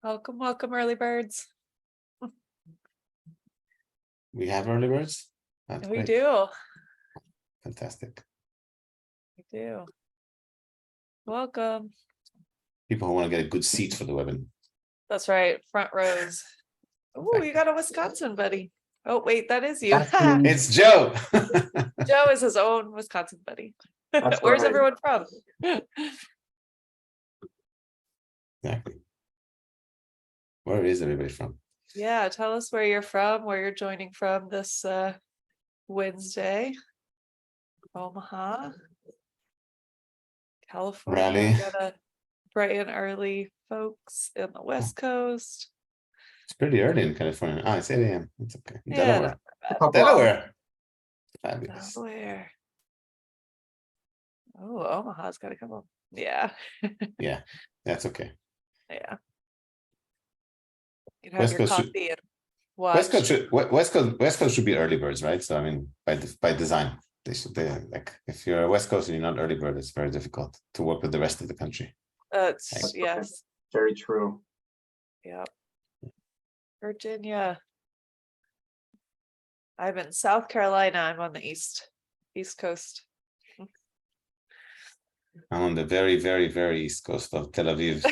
Welcome, welcome, early birds. We have early birds. That's We great. do. Fantastic. We do. Welcome. People who want to get a good seat for the webinar. That's right. Front rows. Oh, you got a Wisconsin buddy. Oh, wait, that is you. It's Joe. Joe is his own Wisconsin buddy. That's Where's right. everyone from? Exactly. Where is everybody from? Yeah, tell us where you're from, where you're joining from this Wednesday. Omaha, California. Raleigh. Got a bright and early folks in the West Coast. It's pretty early in California. Ah, it's 8 a.m. It's okay. Yeah, Delaware. not Delaware. bad. Fabulous. Delaware. Oh, Omaha's got a couple. Yeah. Yeah, that's okay. Yeah. You can have your coffee and watch. West Coast should be early birds, right? So I mean, by design, they like if you're a West Coast and you're not early bird, it's very difficult to work with the rest of the country. That's yes. Very true. Yeah. Virginia. I'm in South Carolina. I'm on the East Coast. I'm on the very, very, very east coast of Tel Aviv,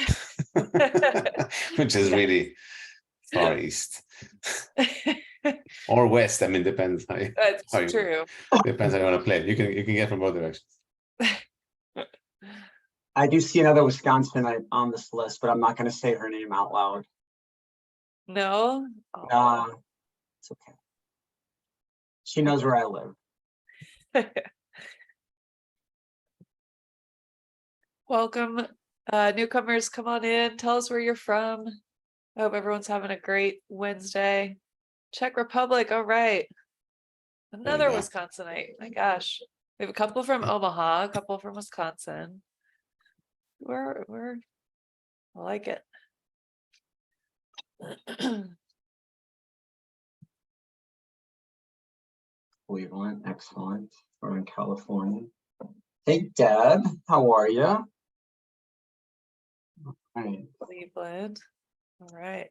which is really far east or west. I mean, depends. That's true. Depends how you want to play. You can get from both directions. I do see another Wisconsinite on this list, but I'm not going to say her name out loud. No. It's okay. She knows where I live. Welcome, newcomers. Come on in. Tell us where you're from. I hope everyone's having a great Wednesday. Czech Republic. All right. Another Wisconsinite. My gosh. We have a couple from Omaha, a couple from Wisconsin. We're I like it. Cleveland, excellent. We're in California. Hey, Deb, how are you? All right. Cleveland. All right.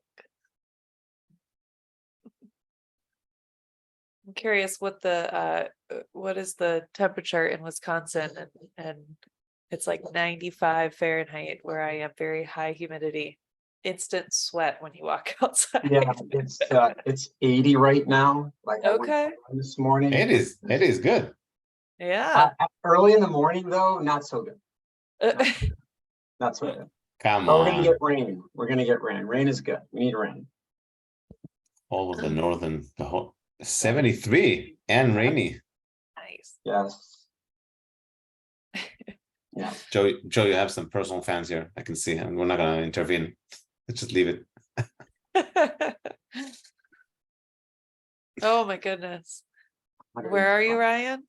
I'm curious what is the temperature in Wisconsin, and it's like 95 Fahrenheit where I am, very high humidity, instant sweat when you walk outside. Yeah, it's 80 right now. Like Okay. This morning. It is good. Yeah. Early in the morning though, not so good. Not so good. Come We're on. gonna get rain. We're gonna get rain. Rain is good. We need rain. All of the whole 73 and rainy. Nice. Yes. Yeah. Joe, you have some personal fans here. I can see, and we're not gonna intervene. Let's just leave it. Oh my goodness. Where are you, Ryan?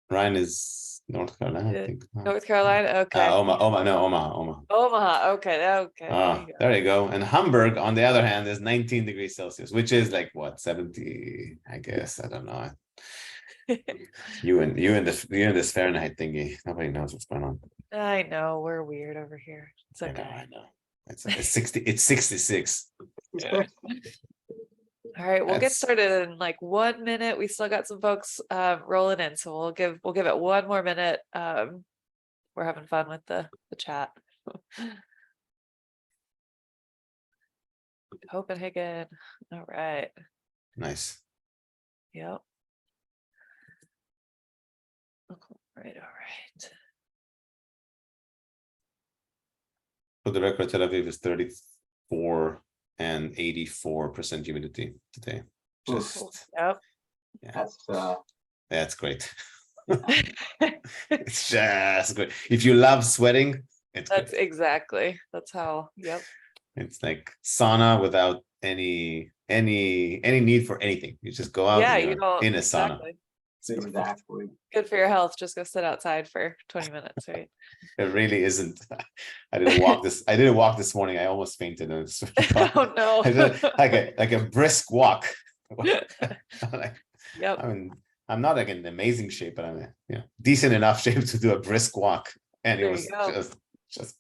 Ryan is North Carolina, I think. North Carolina. Okay. Omaha. Omaha. Okay. There you go. And Hamburg, on the other hand, is 19 degrees Celsius, which is like what, 70? I guess. I don't know. you and this Fahrenheit thingy. Nobody knows what's going on. I know, we're weird over here. It's okay. I know. It's 60. It's 66. Yeah. All right, we'll get started in like 1 minute. We still got some folks rolling in, so we'll give it 1 more minute. We're having fun with the chat. Copenhagen. All right. Nice. Yep. All right. For the record, Tel Aviv is 34 and 84% humidity today. Just yep. Yeah. That's great. It's just good. If you love sweating, that's good. Exactly. That's how. Yep. It's like sauna without any need for anything. You just go out. Yeah, you don't in a sauna. Exactly. Good for your health. Just go sit outside for 20 minutes, right? It really isn't. I did a walk this morning. I almost fainted. Oh no. I did like a brisk walk. Yep. I mean, I'm not like in amazing shape, but I'm decent enough shape to do a brisk walk. And it was just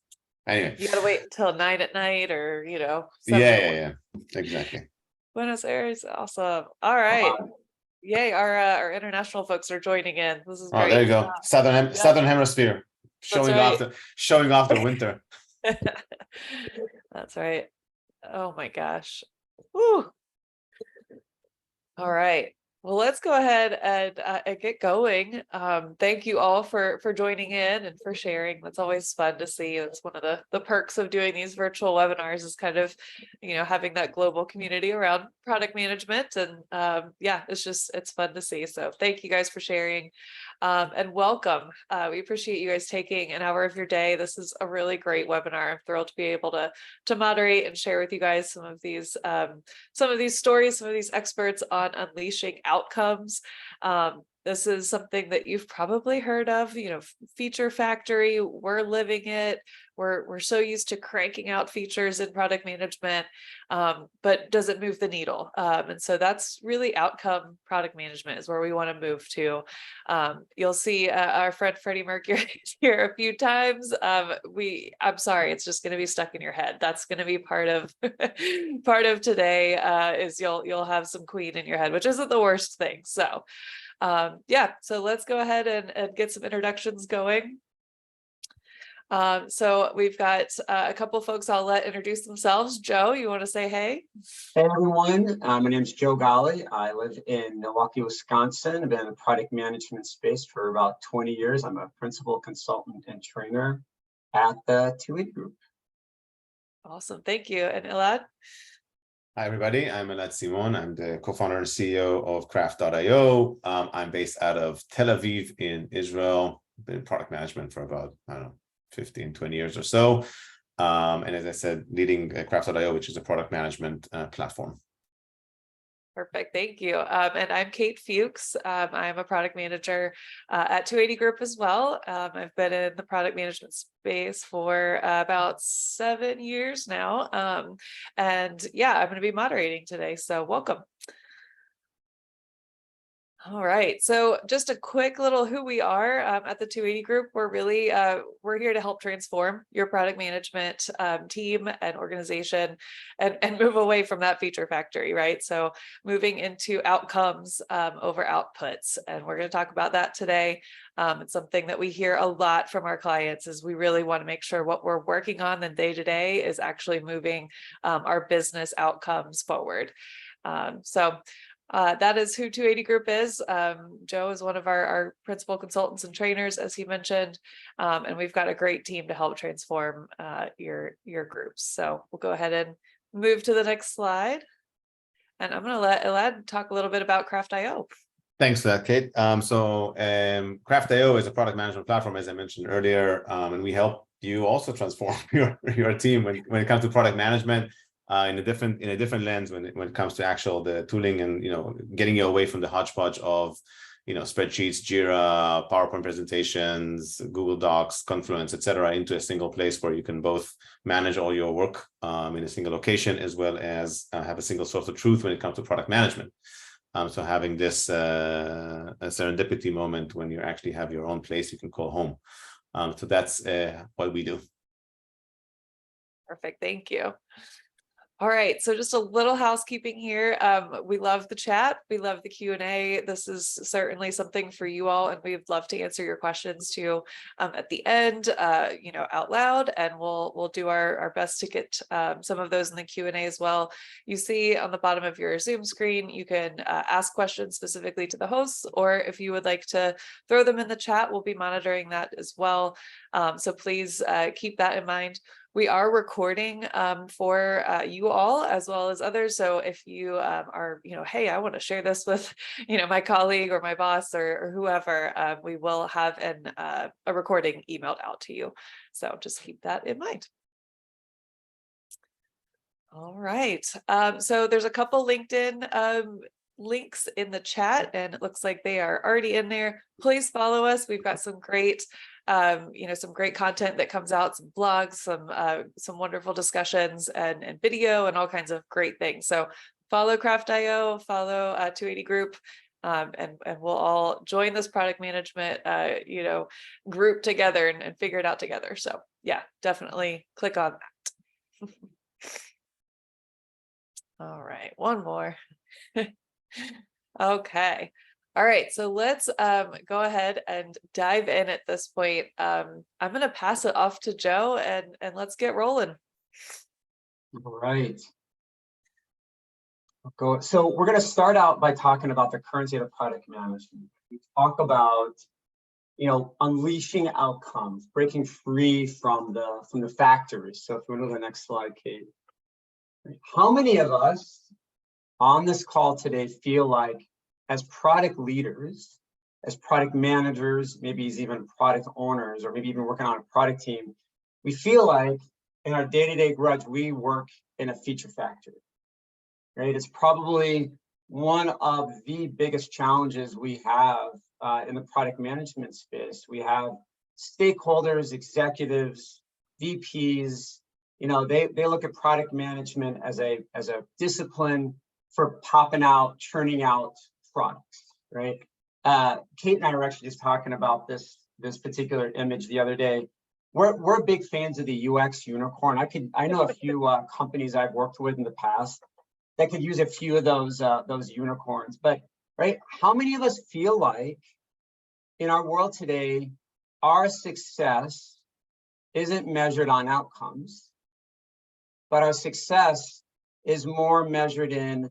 Anyway, You gotta wait until 9 at night or, 7 yeah, in the yeah, morning. yeah, exactly. Buenos Aires, awesome. All right. Yay, our international folks are joining in. This is Oh, there you great. go. Yeah, Southern Hemisphere that's showing off the winter. That's right. Oh my gosh. Whew. All right. Well, let's go ahead and get going. Thank you all for joining in and for sharing. That's always fun to see. That's one of the perks of doing these virtual webinars is kind of, having that global community around product management. And yeah, it's fun to see. So thank you guys for sharing. And welcome. We appreciate you guys taking an hour of your day. This is a really great webinar. I'm thrilled to be able to moderate and share with you guys some of these stories, some of these experts on unleashing outcomes. This is something that you've probably heard of, feature factory. We're living it. We're so used to cranking out features in product management, but does it move the needle? And so that's really outcome product management is where we want to move to. You'll see our friend Freddie Mercury here a few times. I'm sorry, it's just going to be stuck in your head. That's going to be part of today. Is you'll have some Queen in your head, which isn't the worst thing. So. Yeah, so let's go ahead and get some introductions going. So we've got a couple folks I'll let introduce themselves. Joe, you want to say hey? Hey everyone, my name is Joe Ghali. I live in Milwaukee, Wisconsin. I've been in the product management space for about 20 years. I'm a principal consultant and trainer at the 280 Group. Awesome, thank you. And Elad? Hi, everybody. I'm Elad Simon. I'm the co-founder and CEO of Craft.io. I'm based out of Tel Aviv in Israel. Been in product management for about, 15, 20 years or so. And as I said, leading Craft.io, which is a product management platform. Perfect, thank you. And I'm Kate Fuchs. I'm a product manager at 280 Group as well. I've been in the product management space for about 7 years now. And yeah, I'm going to be moderating today, so welcome. All right, so just a quick little who we are at the 280 Group. We're really we're here to help transform your product management team and organization and move away from that feature factory, right? So moving into outcomes over outputs, and we're going to talk about that today. It's something that we hear a lot from our clients is we really want to make sure what we're working on the day to day is actually moving our business outcomes forward. That is who 280 Group is. Joe is one of our principal consultants and trainers, as he mentioned, and we've got a great team to help transform your groups. So we'll go ahead and move to the next slide. And I'm going to let Elad talk a little bit about Craft.io. Thanks for that, Kate. Craft.io is a product management platform, as I mentioned earlier, and we help you also transform your team when it comes to product management. In a different lens when it comes to the tooling and getting you away from the hodgepodge of spreadsheets, Jira, PowerPoint presentations, Google Docs, Confluence, etc., into a single place where you can both manage all your work in a single location as well as have a single source of truth when it comes to product management. So having this a serendipity moment when you actually have your own place you can call home. So that's what we do. Perfect, thank you. All right, so just a little housekeeping here. We love the chat. We love the Q&A. This is certainly something for you all, and we'd love to answer your questions too at the end, out loud, and we'll do our best to get some of those in the Q&A as well. You see on the bottom of your Zoom screen, you can ask questions specifically to the hosts, or if you would like to throw them in the chat, we'll be monitoring that as well. So please keep that in mind. We are recording for you all as well as others. So if you are, hey, I want to share this with, my colleague or my boss or whoever, we will have a recording emailed out to you. So just keep that in mind. All right. So there's a couple LinkedIn links in the chat, and it looks like they are already in there. Please follow us. We've got some great some great content that comes out, some blogs, some wonderful discussions and video and all kinds of great things. So follow Craft.io, follow 280 Group, and we'll all join this product management, group together and figure it out together. So yeah, definitely click on that. All right, one more. Okay. All right, so let's go ahead and dive in at this point. I'm gonna pass it off to Joe and let's get rolling. All right. So we're going to start out by talking about the current state of product management. We talk about, unleashing outcomes, breaking free from the factories. So if we go to the next slide, Kate. How many of us on this call today feel like, as product leaders, as product managers, maybe even product owners, or maybe even working on a product team, we feel like in our day-to-day garage, we work in a feature factory, right? It's probably one of the biggest challenges we have in the product management space. We have stakeholders, executives, VPs, they look at product management as a discipline for popping out, churning out products, right? Kate and I were actually just talking about this particular image the other day. We're big fans of the UX unicorn. I know a few companies I've worked with in the past that could use a few of those unicorns. But right, how many of us feel like in our world today, our success isn't measured on outcomes, but our success is more measured in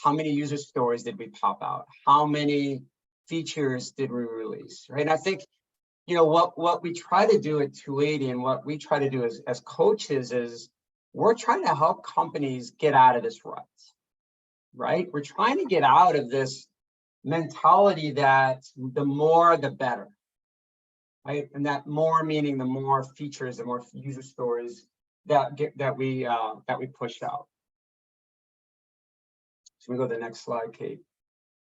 how many user stories did we pop out? How many features did we release, right? And I think, what we try to do at 280 and what we try to do as coaches is we're trying to help companies get out of this rut, right? We're trying to get out of this mentality that the more, the better, right? And that more meaning the more features, the more user stories that we push out. So we go to the next slide, Kate,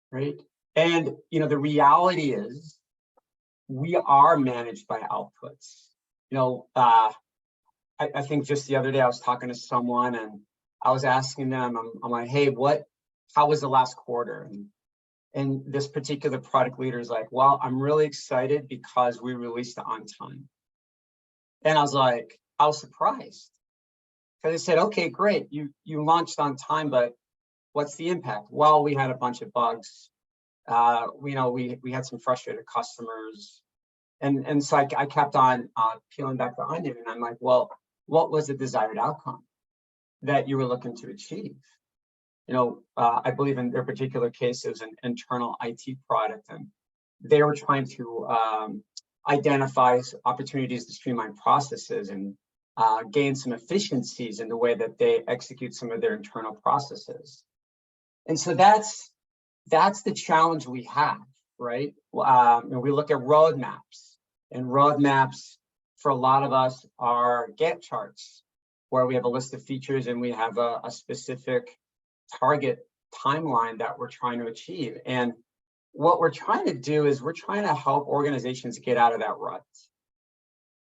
right? And, the reality is we are managed by outputs. I think just the other day I was talking to someone and I was asking them, I'm like, hey, how was the last quarter? And this particular product leader is like, well, I'm really excited because we released it on time. And I was surprised. Because they said, okay, great, you launched on time, but what's the impact? Well, we had a bunch of bugs. We had some frustrated customers. And so I kept on peeling back the onion, and I'm like, well, what was the desired outcome that you were looking to achieve? I believe in their particular case, it was an internal IT product, and they were trying to identify opportunities to streamline processes and gain some efficiencies in the way that they execute some of their internal processes. And so that's the challenge we have, right? We look at roadmaps, and roadmaps for a lot of us are Gantt charts, where we have a list of features and we have a specific target timeline that we're trying to achieve. And what we're trying to do is we're trying to help organizations get out of that rut,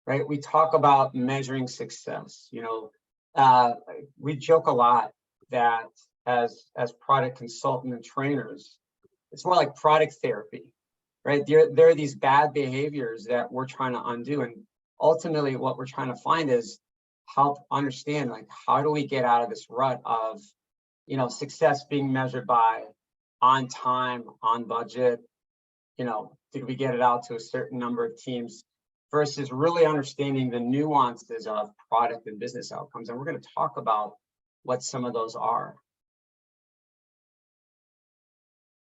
right? We talk about measuring success. We joke a lot that as product consultant and trainers, it's more like product therapy, right? There are these bad behaviors that we're trying to undo. And ultimately what we're trying to find is help understand, like, how do we get out of this rut of, success being measured by on time, on budget, did we get it out to a certain number of teams, versus really understanding the nuances of product and business outcomes. And we're going to talk about what some of those are.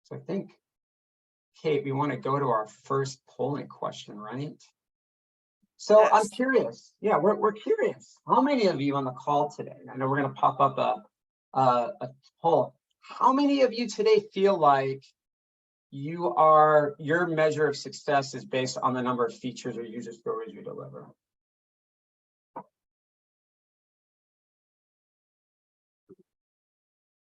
So I think, Kate, we want to go to our first polling question, right? So yes. I'm curious. Yeah, we're curious. How many of you on the call today? I know we're going to pop up a poll. How many of you today feel like your measure of success is based on the number of features or user stories you deliver?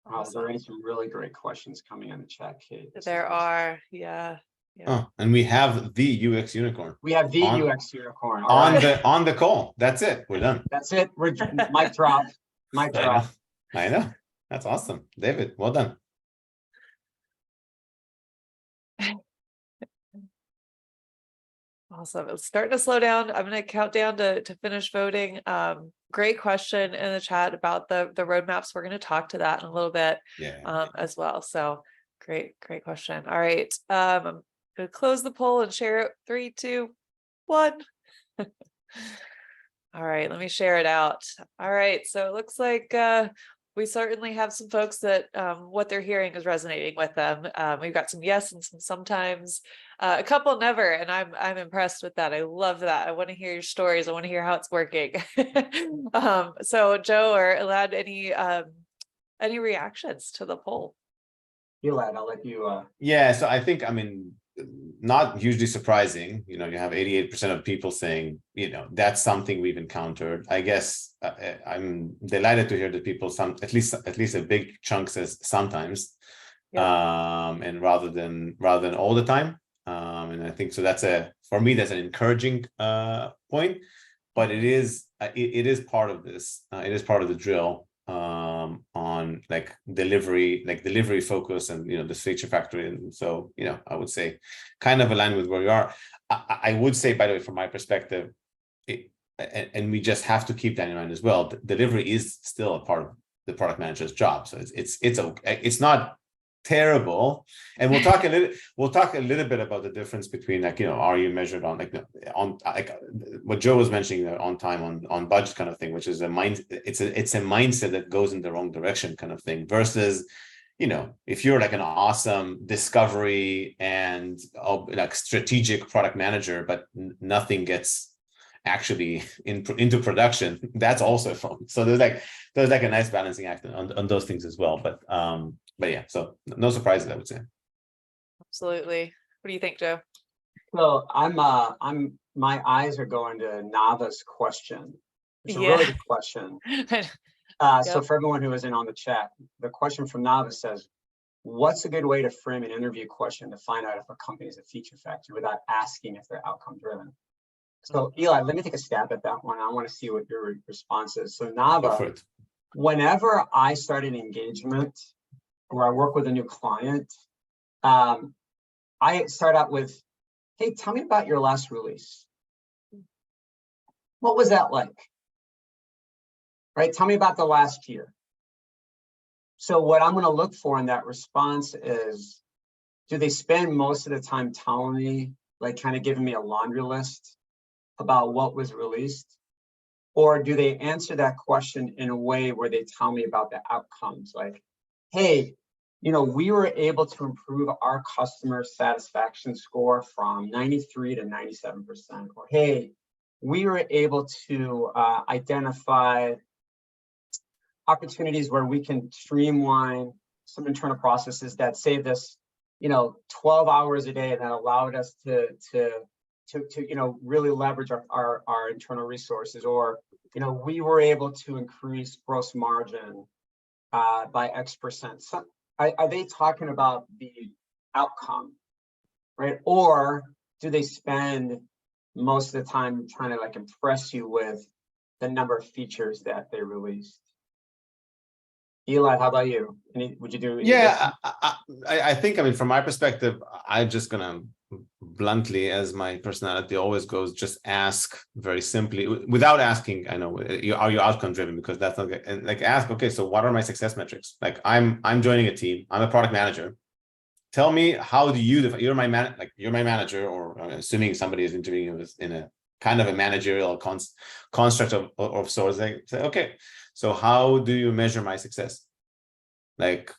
Wow, there are some really great questions coming in the chat, Kate. There are, yeah. Oh, and we have the UX unicorn. We have the UX unicorn on the call. That's it. We're done. That's it. We're mic drop. Mic drop. I know. That's awesome, David. Well done. Awesome. It's starting to slow down. I'm going to count down to finish voting. Great question in the chat about the roadmaps. We're going to talk to that in a little bit as well. So great question. All right. I'm going to close the poll and share it. 3, 2, 1. All right, let me share it out. All right, so it looks like we certainly have some folks that what they're hearing is resonating with them. We've got some yes and some sometimes, a couple never, and I'm impressed with that. I love that. I want to hear your stories. I want to hear how it's working. So Joe or Elad, any reactions to the poll? Elad, I'll let you. Yeah, so I think, I mean, not hugely surprising. You have 88% of people saying, that's something we've encountered. I guess I'm delighted to hear that people, at least a big chunk says sometimes, and rather than all the time. And I think so. For me, that's an encouraging point. But it is part of this. It is part of the drill. On delivery focus and this feature factory, and so I would say kind of aligned with where we are. I would say, by the way, from my perspective, and we just have to keep that in mind as well. Delivery is still a part of the product manager's job, so it's not terrible. And we'll talk a little bit about the difference between are you measured on what Joe was mentioning, on time, on budget kind of thing, which is it's a mindset that goes in the wrong direction kind of thing, versus if you're like an awesome discovery and strategic product manager, but nothing gets actually into production, that's also fun. So there's a nice balancing act on those things as well. But yeah, so no surprises, I would say. Absolutely. What do you think, Joe? Well, my eyes are going to Nava's question. It's a really good question. So for everyone who isn't on the chat, the question from Nava says, what's a good way to frame an interview question to find out if a company is a feature factory without asking if they're outcome driven? So Eli, let me take a stab at that one. I want to see what your response is. So Nava, whenever I start an engagement where I work with a new client, I start out with, hey, tell me about your last release. What was that like? Right? Tell me about the last year. So what I'm going to look for in that response is, do they spend most of the time telling me, kind of giving me a laundry list about what was released? Or do they answer that question in a way where they tell me about the outcomes? Like, hey, we were able to improve our customer satisfaction score from 93 to 97%. Or, hey, we were able to identify opportunities where we can streamline some internal processes that saved us, 12 hours a day, that allowed us to really leverage our internal resources. Or, we were able to increase gross margin by X%. So, are they talking about the outcome, right? Or do they spend most of the time trying to impress you with the number of features that they released? Eli, how about you? Would you do? Yeah, I think, from my perspective, I'm just gonna bluntly, as my personality always goes, just ask very simply, without asking. I know, are you outcome driven? Because that's not ask. Okay, so what are my success metrics? I'm joining a team. I'm a product manager. Tell me, how do you? You're my manager, or I'm assuming somebody is interviewing you in a kind of a managerial construct of sorts. They say, okay, so how do you measure my success?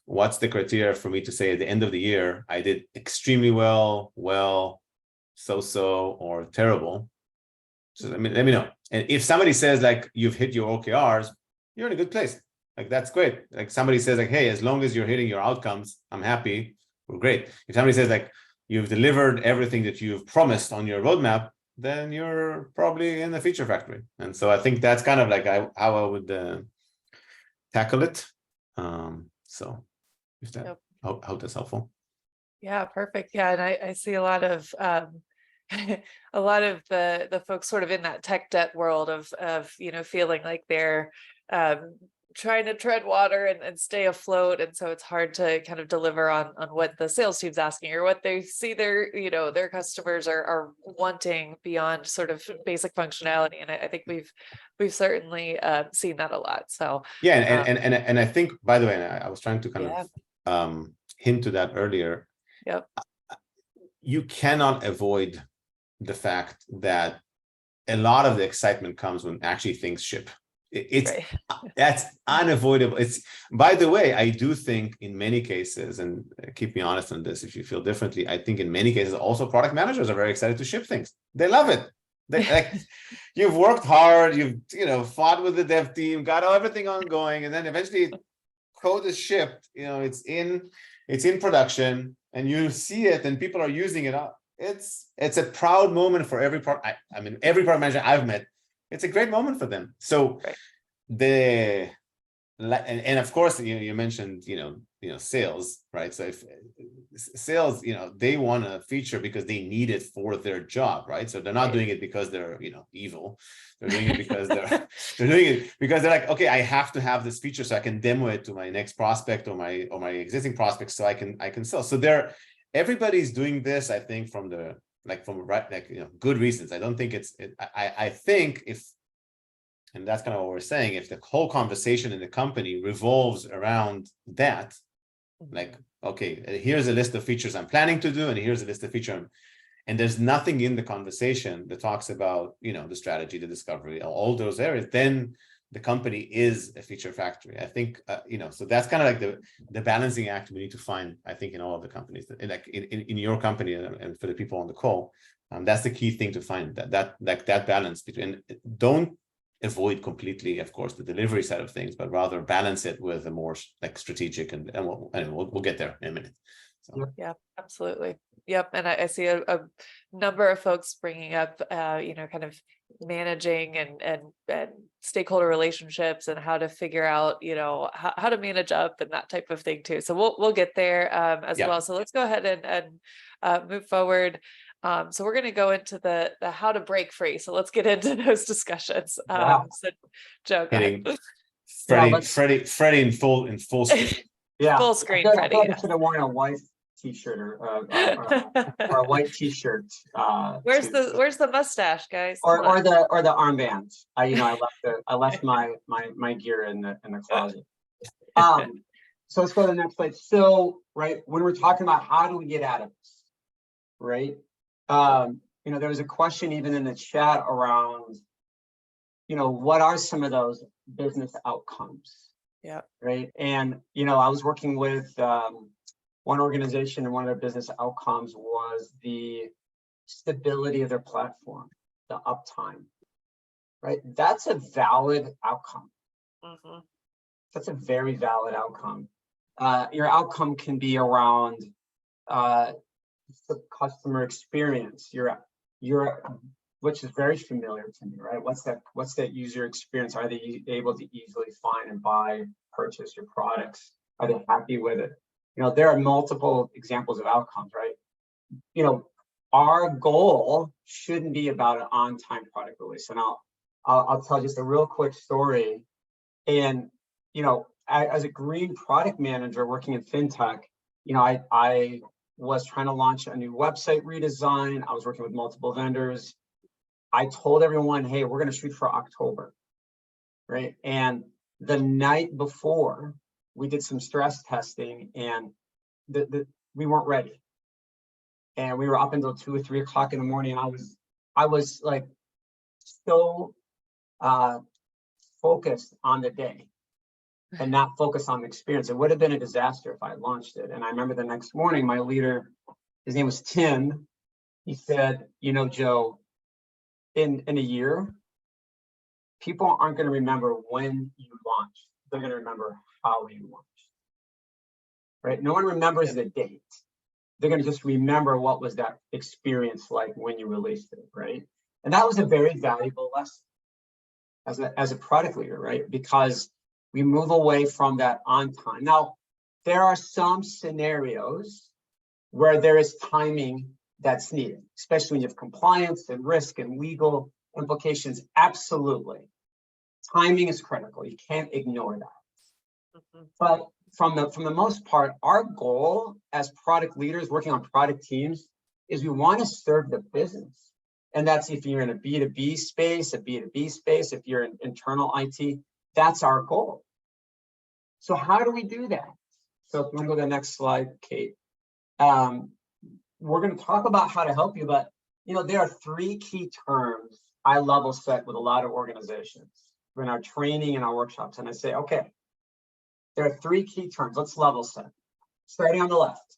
What's the criteria for me to say at the end of the year, I did extremely well, so-so, or terrible? So let me know. And if somebody says you've hit your OKRs, you're in a good place. That's great. Somebody says hey, as long as you're hitting your outcomes, I'm happy. We're great. If somebody says you've delivered everything that you've promised on your roadmap, then you're probably in the feature factory. And so I think that's kind of how I would tackle it. So if that, hope that's helpful. Yeah, perfect. Yeah, and I see a lot of a lot of the folks sort of in that tech debt world of feeling like they're trying to tread water and stay afloat. And so it's hard to kind of deliver on what the sales team's asking or what they see their, their customers are wanting beyond sort of basic functionality. And I think we've certainly seen that a lot. So yeah, and I think, by the way, and I was trying to kind of hint to that earlier. Yep. You cannot avoid the fact that a lot of the excitement comes when actually things ship. It's right. That's unavoidable. It's, by the way, I do think in many cases, and keep me honest on this if you feel differently, I think in many cases also product managers are very excited to ship things. They love it. They like, you've worked hard, you've fought with the dev team, got everything ongoing, and then eventually code is shipped, it's in production, and you see it and people are using it up. It's a proud moment for every part. I mean, every product manager I've met, it's a great moment for them. So right. And of course, you mentioned, sales, right? So if sales, they want a feature because they need it for their job, right? So they're not right. doing it because they're, evil. They're doing it because they're doing it because they're like, okay, I have to have this feature so I can demo it to my next prospect or my existing prospects so I can sell. So everybody's doing this, I think, from good reasons. I don't think I think if, and that's kind of what we're saying, if the whole conversation in the company revolves around that, like, okay, here's a list of features I'm planning to do, and here's a list of features, and there's nothing in the conversation that talks about, the strategy, the discovery, all those areas, then the company is a feature factory. I think, so that's kind of like the balancing act we need to find, I think, in all of the companies, like in your company and for the people on the call. That's the key thing to find, that balance between, don't avoid completely, of course, the delivery side of things, but rather balance it with a more like strategic, and we'll get there in a minute. So. Yeah, absolutely. Yep. And I see a number of folks bringing up, kind of managing and stakeholder relationships and how to figure out, how to manage up and that type of thing too. So we'll get there as well. So let's go ahead and move forward. So we're going to go into the how to break free. So let's get into those discussions. So Joe, go ahead. Freddie in full screen. Yeah, full screen. I Freddie. thought I should have worn a white t-shirt or a white t-shirt. Where's the mustache, guys? Or the armbands. I left my gear in the closet. So let's go to the next slide. So right when we're talking about how do we get out of this, right? There was a question even in the chat around, what are some of those business outcomes? Yeah. Right. And, I was working with one organization, and one of their business outcomes was the stability of their platform, the uptime. Right. That's a valid outcome. Mm-hmm. That's a very valid outcome. Your outcome can be around the customer experience, which is very familiar to me, right? What's that user experience? Are they able to easily find and buy, purchase your products? Are they happy with it? There are multiple examples of outcomes, right? Our goal shouldn't be about an on-time product release. And I'll tell just a real quick story. And, as a green product manager working in fintech, I was trying to launch a new website redesign. I was working with multiple vendors. I told everyone, hey, we're going to shoot for October, right? And the night before, we did some stress testing, and we weren't ready. And we were up until 2 or 3 o'clock in the morning. I was like so focused on the day and not focused on the experience. It would have been a disaster if I launched it. And I remember the next morning, my leader, his name was Tim, he said, Joe, in a year, people aren't going to remember when you launched. They're going to remember how you launched, right? No one remembers the date. They're going to just remember what was that experience like when you released it, right? And that was a very valuable lesson as a product leader, right? Because we move away from that on time. Now, there are some scenarios where there is timing that's needed, especially when you have compliance and risk and legal implications. Absolutely. Timing is critical. You can't ignore that. Mhm. But from the most part, our goal as product leaders working on product teams is we want to serve the business. And that's if you're in a B2B space, a B2B space, if you're in internal IT, that's our goal. So how do we do that? So if you want to go to the next slide, Kate. We're going to talk about how to help you, but there are 3 key terms I level set with a lot of organizations in our training and our workshops. And I say, okay, there are 3 key terms. Let's level set. Starting on the left,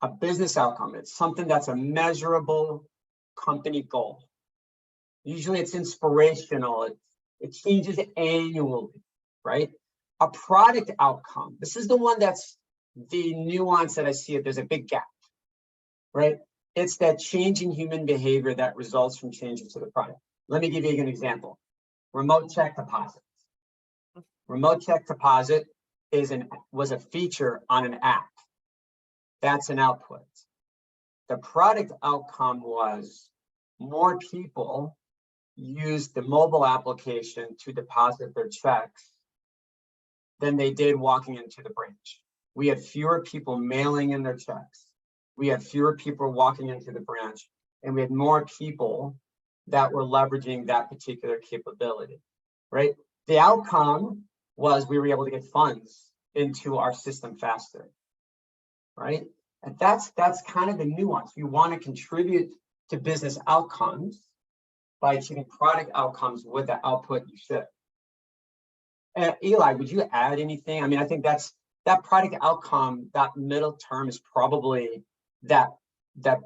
a business outcome. It's something that's a measurable company goal. Usually it's inspirational. It changes annually, right? A product outcome. This is the one that's the nuance that I see it. There's a big gap, right? It's that change in human behavior that results from changes to the product. Let me give you an example. Remote check deposit. Remote check deposit was a feature on an app. That's an output. The product outcome was more people used the mobile application to deposit their checks than they did walking into the branch. We had fewer people mailing in their checks. We had fewer people walking into the branch, and we had more people that were leveraging that particular capability, right? The outcome was we were able to get funds into our system faster, right? And that's kind of the nuance. You want to contribute to business outcomes by achieving product outcomes with the output you ship. Eli, would you add anything? I mean, I think that product outcome, that middle term is probably that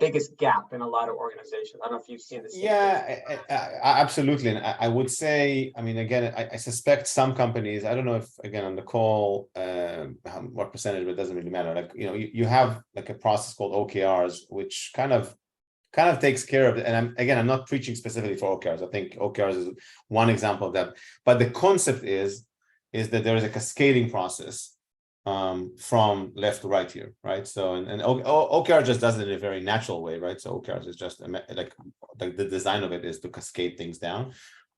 biggest gap in a lot of organizations. I don't know if you've seen this. Yeah, absolutely. And I would say, I mean, again, I suspect some companies, I don't know if, again, on the call, what percentage, but it doesn't really matter. Like, you have like a process called OKRs, which kind of takes care of it. And I'm not preaching specifically for OKRs. I think OKRs is one example of that. But the concept is that there is a cascading process from left to right here, right? So and OKR just does it in a very natural way, right? So OKRs is just like the design of it is to cascade things down.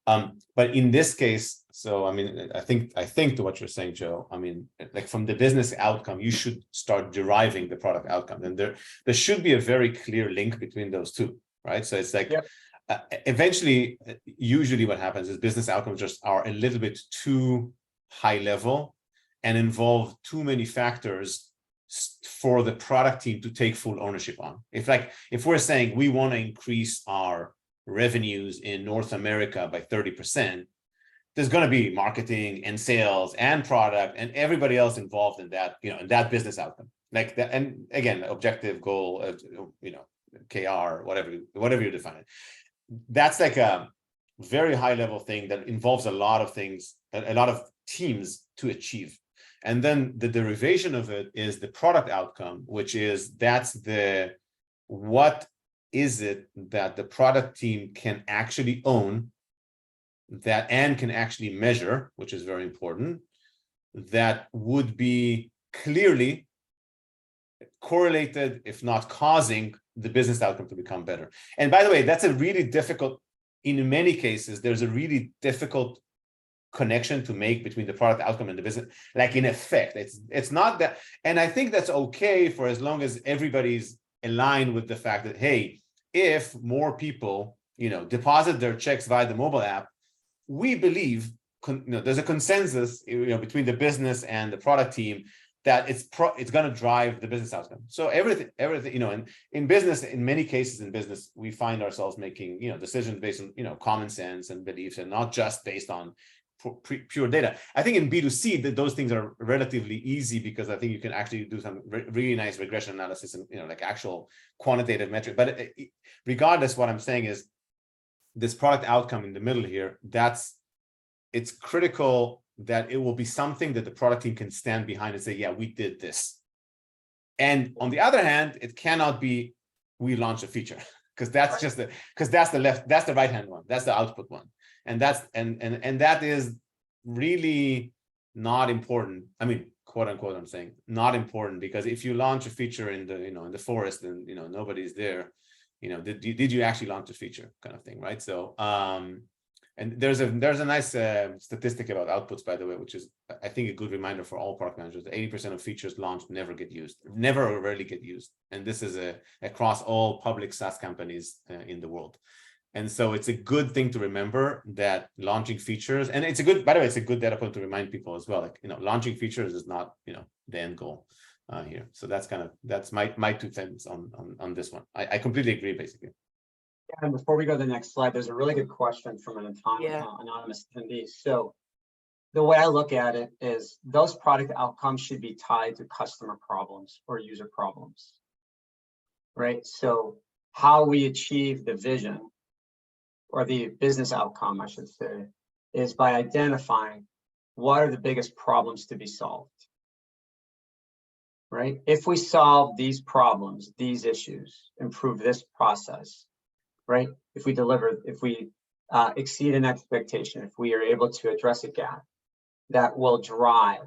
But in this case, so I mean, I think to what you're saying, Joe, I mean, like from the business outcome, you should start deriving the product outcome, and there should be a very clear link between those two, right? So it's like, eventually, usually what happens is business outcomes just are a little bit too high level and involve too many factors for the product team to take full ownership on. If we're saying we want to increase our revenues in North America by 30%, there's going to be marketing and sales and product and everybody else involved in that, in that business outcome. Like that, and again, objective goal, KR, whatever you define it. That's like a very high level thing that involves a lot of things, a lot of teams to achieve. And then the derivation of it is the product outcome, which is what is it that the product team can actually own and can actually measure, which is very important, that would be clearly correlated, if not causing the business outcome to become better. And by the way, that's a really difficult, in many cases, there's a really difficult connection to make between the product outcome and the business. Like in effect, it's not that, and I think that's okay for as long as everybody's aligned with the fact that, hey, if more people deposit their checks via the mobile app, we believe there's a consensus between the business and the product team that it's going to drive the business outcome. So everything in business, in many cases in business, we find ourselves making decisions based on common sense and beliefs, and not just based on pure data. I think in B2C that those things are relatively easy, because I think you can actually do some really nice regression analysis and like actual quantitative metric. But regardless, what I'm saying is this product outcome in the middle here, it's critical that it will be something that the product team can stand behind and say, yeah, we did this. And on the other hand, it cannot be we launched a feature, because that's just that's the right hand one, that's the output one. And that is really not important. I mean, quote unquote, I'm saying not important, because if you launch a feature in the in the forest and nobody's there, did you actually launch a feature, kind of thing, right? So And there's a nice statistic about outputs, by the way, which is, I think, a good reminder for all product managers. 80% of features launched never get used, never or rarely get used. And this is across all public SaaS companies in the world. And so it's a good thing to remember that launching features, and it's a good, by the way, it's a good data point to remind people as well. Like, launching features is not, the end goal here. So that's my 2 cents on this one. I completely agree, basically. And before we go to the next slide, there's a really good question from an Yeah. anonymous attendee. So the way I look at it is those product outcomes should be tied to customer problems or user problems, right? So how we achieve the vision or the business outcome, I should say, is by identifying what are the biggest problems to be solved, right? If we solve these problems, these issues, improve this process, right? If we exceed an expectation, if we are able to address a gap, that will drive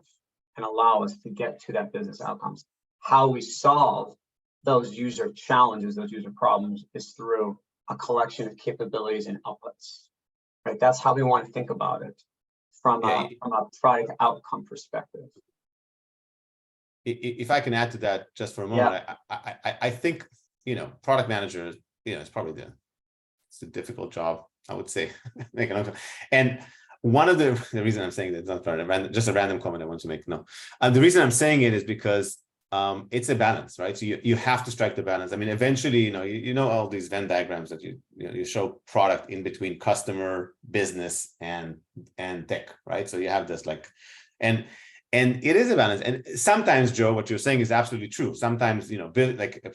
and allow us to get to that business outcomes. How we solve those user challenges, those user problems, is through a collection of capabilities and outputs, right? That's how we want to think about it from a product outcome perspective. If I can add to that just for a moment, I think, product manager, it's probably it's a difficult job, I would say. And one of the reason I'm saying that, it's not just a random comment I want to make. No, the reason I'm saying it is because it's a balance, right? So you have to strike the balance. I mean, eventually, you know all these Venn diagrams that you show product in between customer, business, and tech, right? So you have this and it is a balance. And sometimes, Joe, what you're saying is absolutely true. Sometimes,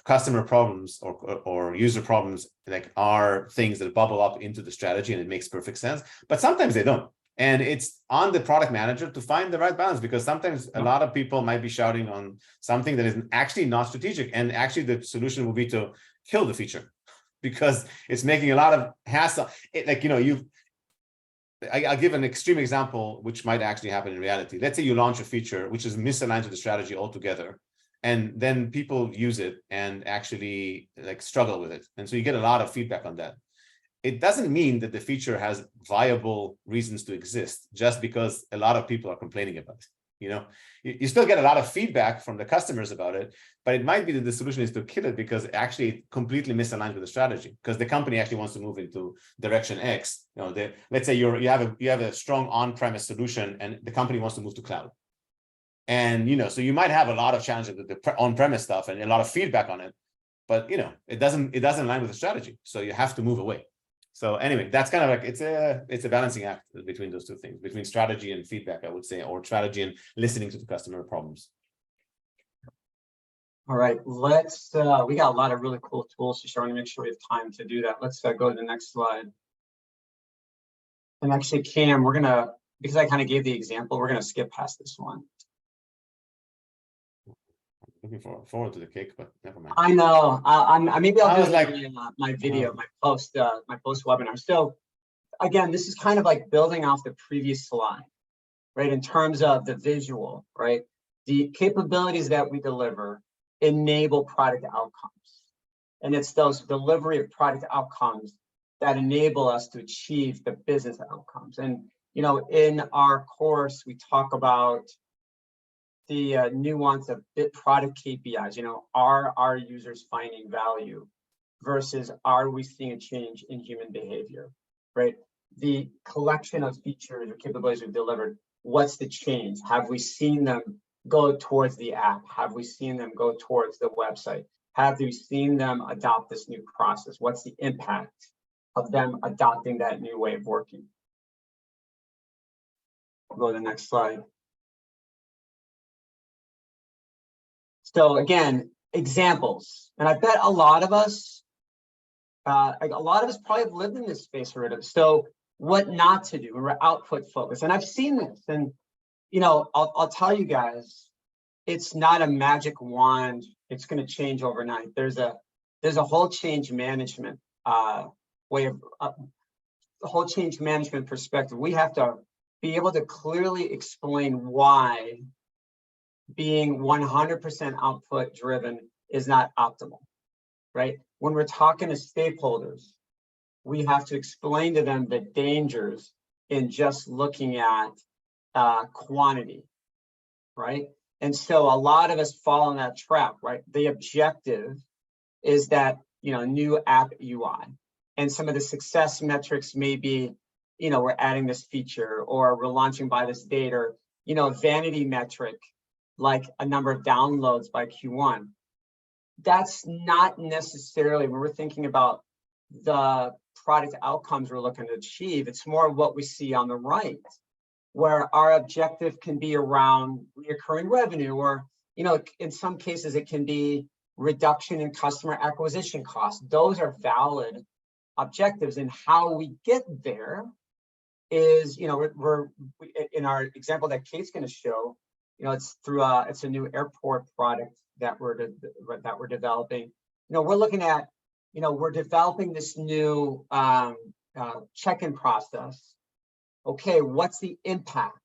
customer problems or user problems are things that bubble up into the strategy, and it makes perfect sense. But sometimes they don't. And it's on the product manager to find the right balance, because sometimes a lot of people might be shouting on something that is actually not strategic. And actually the solution will be to kill the feature because it's making a lot of hassle. I'll give an extreme example, which might actually happen in reality. Let's say you launch a feature which is misaligned to the strategy altogether, and then people use it and actually struggle with it. And so you get a lot of feedback on that. It doesn't mean that the feature has viable reasons to exist just because a lot of people are complaining about it. You still get a lot of feedback from the customers about it, but it might be that the solution is to kill it because actually it completely misaligned with the strategy, because the company actually wants to move into direction X. Let's say you have a strong on-premise solution and the company wants to move to cloud. And so you might have a lot of challenges with the on-premise stuff and a lot of feedback on it, but it doesn't align with the strategy. So you have to move away. So anyway, that's kind of it's a balancing act between those two things, between strategy and feedback, I would say, or strategy and listening to the customer problems. All right, we got a lot of really cool tools to show. I want to make sure we have time to do that. Let's go to the next slide. And actually, Cam, because I kind of gave the example, we're gonna skip past this one. Looking forward to the cake, but never mind. I know. Maybe I'll do my video, my post webinar. So again, this is kind of like building off the previous slide, right? In terms of the visual, right? The capabilities that we deliver enable product outcomes, and it's those delivery of product outcomes that enable us to achieve the business outcomes. And in our course, we talk about the nuance of product KPIs. Are our users finding value versus are we seeing a change in human behavior, right? The collection of features or capabilities we've delivered, what's the change? Have we seen them go towards the app? Have we seen them go towards the website? Have we seen them adopt this new process? What's the impact of them adopting that new way of working? We'll go to the next slide. So again, examples, and I bet a lot of us probably have lived in this space already. So what not to do, we're output focused, and I've seen this, and I'll tell you guys, it's not a magic wand. It's going to change overnight. There's a whole change management whole change management perspective. We have to be able to clearly explain why being 100% output driven is not optimal, right? When we're talking to stakeholders, we have to explain to them the dangers in just looking at quantity, right? And so a lot of us fall in that trap, right? The objective is that, new app UI. And some of the success metrics may be, we're adding this feature, or we're launching by this date, or, a vanity metric like a number of downloads by Q1. That's not necessarily when we're thinking about the product outcomes we're looking to achieve. It's more what we see on the right, where our objective can be around recurring revenue, or, in some cases it can be reduction in customer acquisition costs. Those are valid objectives, and how we get there is, we're in our example that Kate's going to show, it's through it's a new airport product that we're developing. We're looking at, we're developing this new check-in process. Okay, what's the impact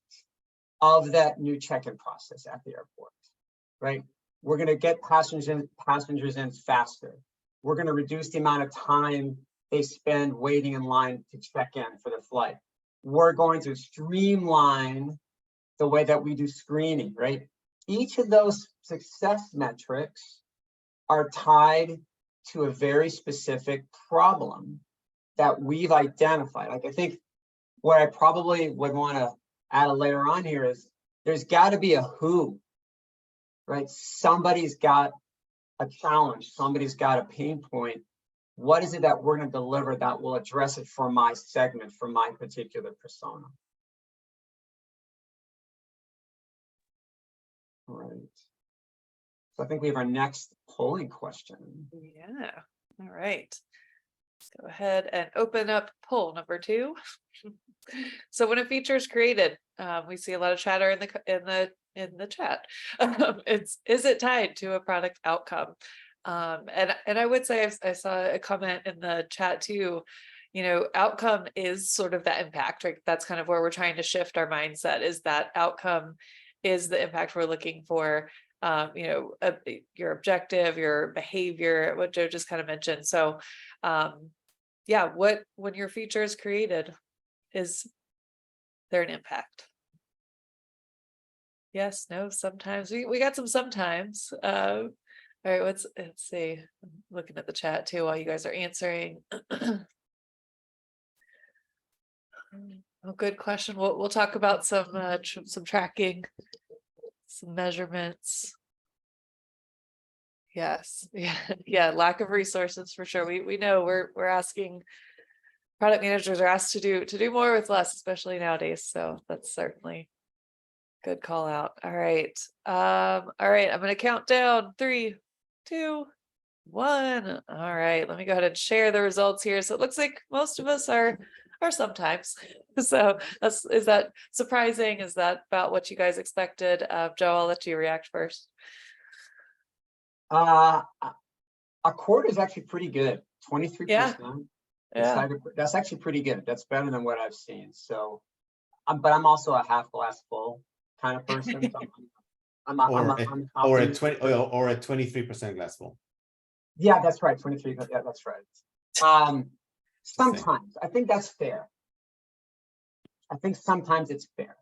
of that new check-in process at the airport, right? We're going to get passengers in faster. We're going to reduce the amount of time they spend waiting in line to check in for their flight. We're going to streamline the way that we do screening, right? Each of those success metrics are tied to a very specific problem that we've identified. Like, I think what I probably would want to add later on here is there's got to be a who, right? Somebody's got a challenge. Somebody's got a pain point. What is it that we're going to deliver that will address it for my segment, for my particular persona? All right. So I think we have our next polling question. Yeah. All right. Let's go ahead and open up poll number 2. So when a feature is created, we see a lot of chatter in the chat. Is it tied to a product outcome? And I would say I saw a comment in the chat too. Outcome is sort of that impact, right? That's kind of where we're trying to shift our mindset, is that outcome is the impact we're looking for. Your objective, your behavior, what Joe just kind of mentioned. So yeah, when your feature is created, is there an impact? Yes, no, sometimes. We got some sometimes. All right, let's see. I'm looking at the chat too while you guys are answering. Oh, good question. We'll talk about some tracking, some measurements. Yes, yeah, lack of resources for sure. We know we're asking, product managers are asked to do more with less, especially nowadays. So that's certainly good call out. All right. All right, I'm gonna count down 3, 2, 1. All right, let me go ahead and share the results here. So it looks like most of us are sometimes. So is that surprising? Is that about what you guys expected? Joe, I'll let you react first. A quarter is actually pretty good. 23%. Yeah. That's actually pretty good. That's better than what I've seen. So, but I'm also a half glass full kind of person. So or a 23% glass full. Yeah, that's right. 23. Yeah, that's right. Sometimes I think that's fair. I think sometimes it's fair.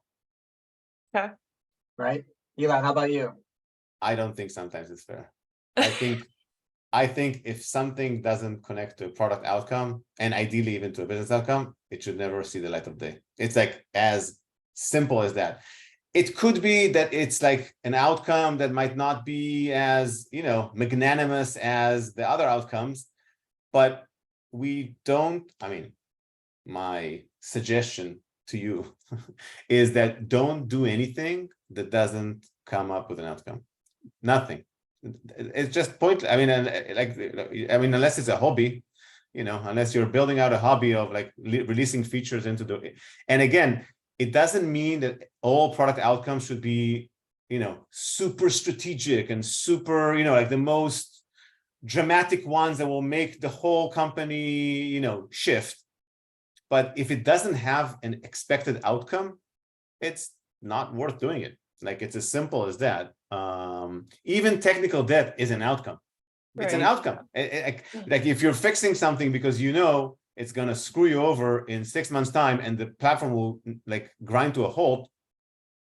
Okay. Right, Elad, how about you? I don't think sometimes it's fair. I think if something doesn't connect to a product outcome, and ideally even to a business outcome, it should never see the light of day. It's like as simple as that. It could be that it's like an outcome that might not be as, magnanimous as the other outcomes, but we don't, my suggestion to you is that don't do anything that doesn't come up with an outcome. Nothing. It's just pointless. Unless it's a hobby, unless you're building out a hobby of like releasing features into the, and again, it doesn't mean that all product outcomes should be, super strategic and super, like the most dramatic ones that will make the whole company, shift. But if it doesn't have an expected outcome, it's not worth doing it. Like, it's as simple as that. Even technical debt is an outcome. It's an outcome. Like if you're fixing something because it's going to screw you over in 6 months time and the platform will like grind to a halt,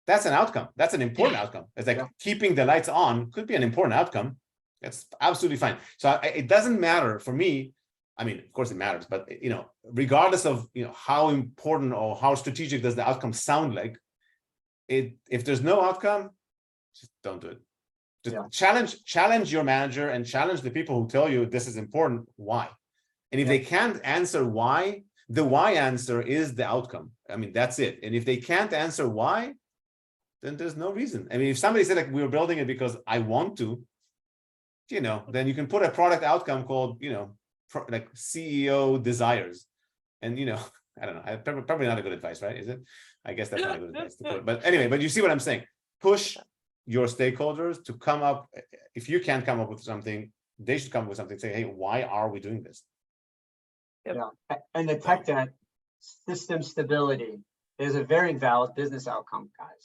that's an outcome. That's an important outcome. It's like keeping the lights on could be an important outcome. That's absolutely fine. So it doesn't matter for me. I mean, of course it matters, but regardless of how important or how strategic does the outcome sound like, if there's no outcome, just don't do it. Just challenge your manager and challenge the people who tell you this is important. Why? And if they can't answer why, the why answer is the outcome. I mean, that's it. And if they can't answer why, then there's no reason. I mean, if somebody said like, we're building it because I want to, then you can put a product outcome called, like CEO desires. And, I don't know, probably not a good advice, right? Is it? I guess that's not a good advice to put. But anyway, but you see what I'm saying? Push your stakeholders to come up. If you can't come up with something, they should come up with something. Say, hey, why are we doing this? Yeah, and the tech debt system stability is a very valid business outcome, guys.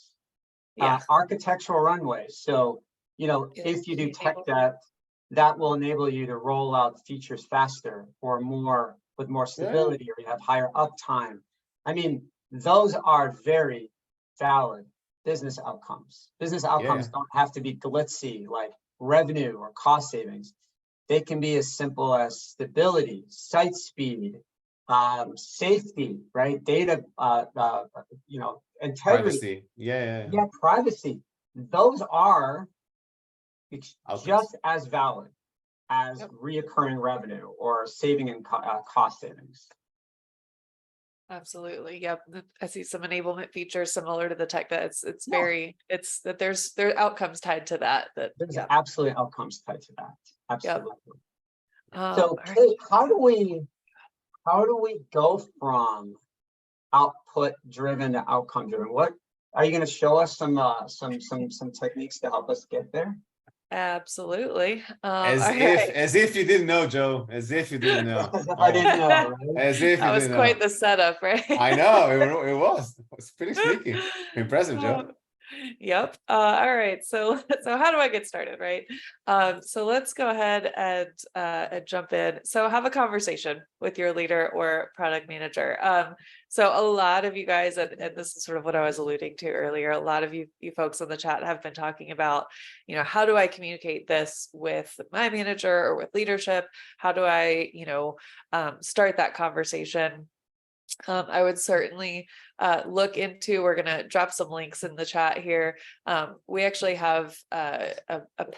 Architectural runway. So, if you do tech debt, that will enable you to roll out features faster or more with more stability, or you have higher uptime. I mean, those are very valid business outcomes. Business outcomes don't have to be glitzy like revenue or cost savings. They can be as simple as stability, site speed, safety, right? Data, integrity. Privacy. Privacy. Those are just as valid as reoccurring revenue or saving in cost savings. Absolutely. Yep. I see some enablement features similar to the tech that it's that there are outcomes tied to that. There's absolutely outcomes tied to that. Absolutely. So Right. Kate, how do we go from output driven to outcome driven? What are you going to show us some techniques to help us get there? Absolutely. As if you didn't know, Joe. As if you didn't know. I didn't know. Right? As if that you was didn't quite know. the setup, right? I know it was. It was pretty sneaky. Impressive, Joe. Yep. All right. So how do I get started, right? So let's go ahead and jump in. So have a conversation with your leader or product manager. So a lot of you guys, and this is sort of what I was alluding to earlier, a lot of you folks in the chat have been talking about, how do I communicate this with my manager or with leadership? How do I, start that conversation? I would certainly look into, we're going to drop some links in the chat here. We actually have a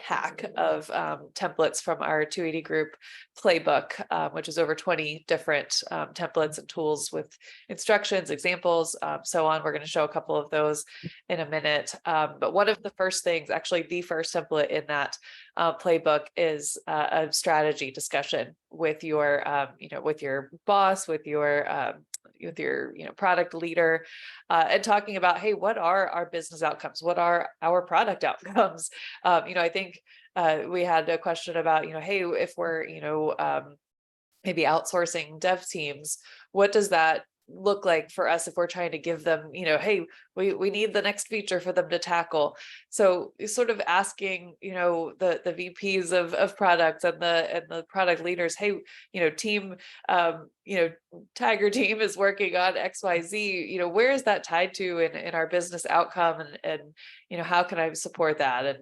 pack of templates from our 280 group playbook, which is over 20 different templates and tools with instructions, examples, so on. We're going to show a couple of those in a minute. But one of the first things, actually the first template in that playbook is a strategy discussion with your, with your boss, with your product leader, and talking about, hey, what are our business outcomes? What are our product outcomes? I think we had a question about, hey, if we're, maybe outsourcing dev teams, what does that look like for us if we're trying to give them, hey, we need the next feature for them to tackle. So sort of asking, the VPs of products and the product leaders, hey, team, Tiger team is working on XYZ, where is that tied to in our business outcome, and how can I support that? And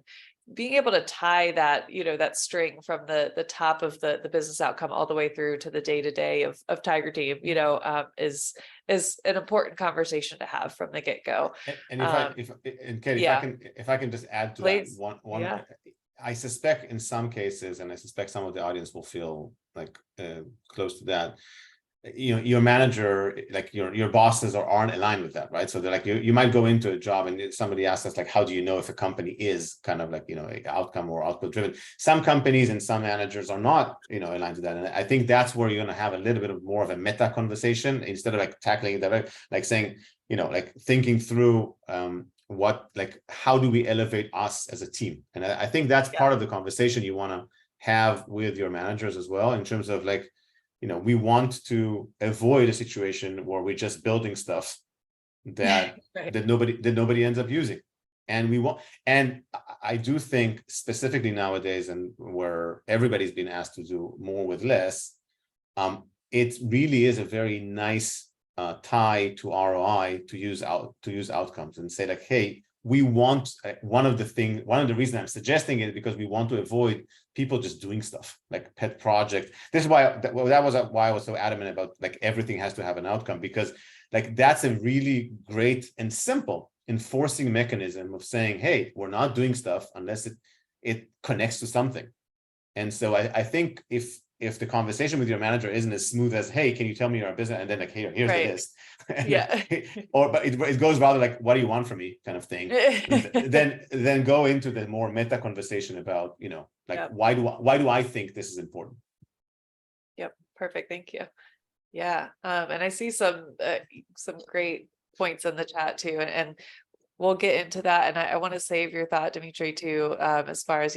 being able to tie that, that string from the top of the business outcome all the way through to the day-to-day of Tiger Team, is an important conversation to have from the get-go. And Katie, if I can just add to Please. that one, I suspect in some cases, and I suspect some of the audience will feel like close to that, your manager, like your bosses aren't aligned with that, right? So they're like, you might go into a job and somebody asks us like, how do you know if a company is kind of like, outcome or output driven? Some companies and some managers are not, aligned to that. And I think that's where you're going to have a little bit of more of a meta conversation instead of like tackling it direct, like saying, like thinking through how do we elevate us as a team? And I think that's part of the conversation you want to have with your managers as well, in terms of like, we want to avoid a situation where we're just building stuff that that nobody ends up using. And I do think specifically nowadays, and where everybody's been asked to do more with less, it really is a very nice tie to ROI to use outcomes and say like, hey, we want one of the reasons I'm suggesting it because we want to avoid people just doing stuff like pet project. This is why that was why I was so adamant about like everything has to have an outcome, because like that's a really great and simple enforcing mechanism of saying, hey, we're not doing stuff unless it connects to something. And so I think if the conversation with your manager isn't as smooth as, hey, can you tell me your business? And then like, here's the list. Yeah. But it goes rather like, what do you want from me kind of thing. then go into the more meta conversation about, like, Yep. why do I think this is important? Yep. Perfect. Thank you. Yeah. And I see some great points in the chat too. And we'll get into that. And I want to save your thought, Dimitri, too, as far as,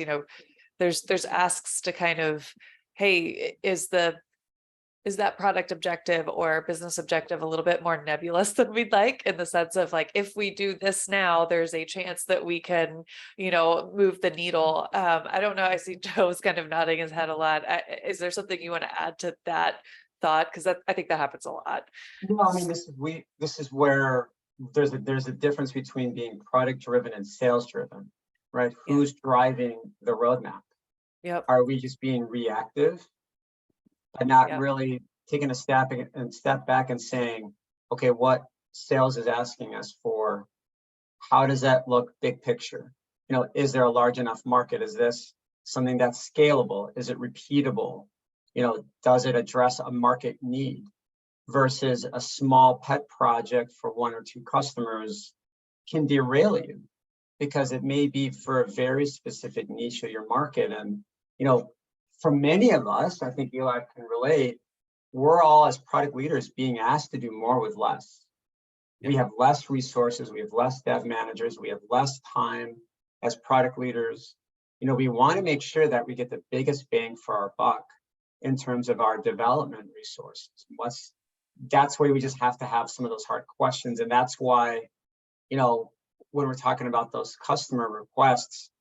there's asks to kind of, hey, is that product objective or business objective a little bit more nebulous than we'd like, in the sense of like, if we do this now, there's a chance that we can, move the needle. I don't know. I see Joe's kind of nodding his head a lot. Is there something you want to add to that thought? Because I think that happens a lot. No, I mean, this is where there's a difference between being product driven and sales driven, right? Yeah. Who's driving the roadmap? Yep. Are we just being reactive, but not Yep. really taking a step back and saying, okay, what sales is asking us for? How does that look big picture? Is there a large enough market? Is this something that's scalable? Is it repeatable? Does it address a market need? Versus a small pet project for one or two customers can derail you, because it may be for a very specific niche of your market. And, for many of us, I think Elad can relate, we're all as product leaders being asked to do more with less. We have less resources, we have less dev managers, we have less time as product leaders. We want to make sure that we get the biggest bang for our buck in terms of our development resources. That's where we just have to have some of those hard questions. And that's why, when we're talking about those customer requests,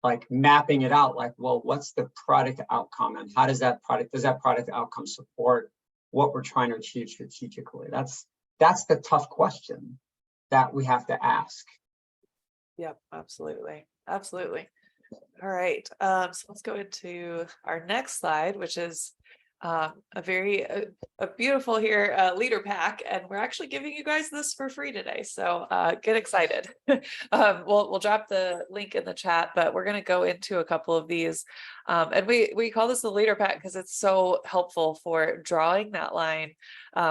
like mapping it out, like, well, what's the product outcome and how does that product outcome support what we're trying to achieve strategically? That's the tough question that we have to ask. Yep, absolutely. Absolutely. All right. So let's go into our next slide, which is a beautiful here leader pack, and we're actually giving you guys this for free today, so get excited. We'll drop the link in the chat, but we're going to go into a couple of these, and we call this the leader pack because it's so helpful for drawing that line